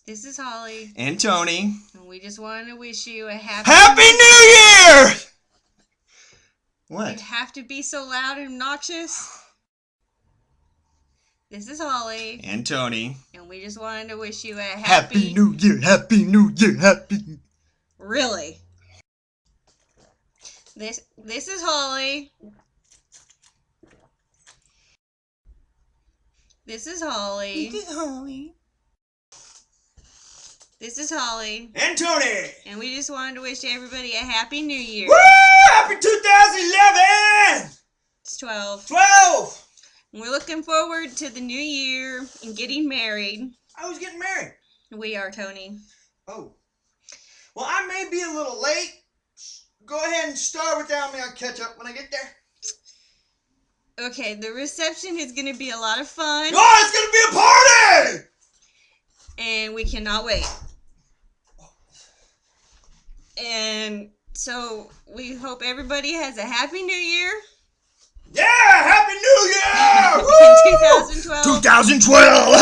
This is Holly. And Tony. And we just wanted to wish you a Happy New Year! What? You have to be so loud and obnoxious. This is Holly. And Tony. And we just wanted to wish you a Happy New Year, Happy New Year, Happy... Really? This is Holly. This is Holly. This is Holly. This is Holly. And Tony. And we just wanted to wish everybody a Happy New Year. Woo! Happy 2011! It's 12. 12! And we're looking forward to the new year and getting married. I was getting married. We are, Tony. Oh. Well, I may be a little late. Go ahead and start without me. I'll catch up when I get there. Okay, the reception is going to be a lot of fun. Oh, it's going to be a party! And we cannot wait. And so we hope everybody has a Happy New Year. Yeah! Happy New Year! In 2012. 2012!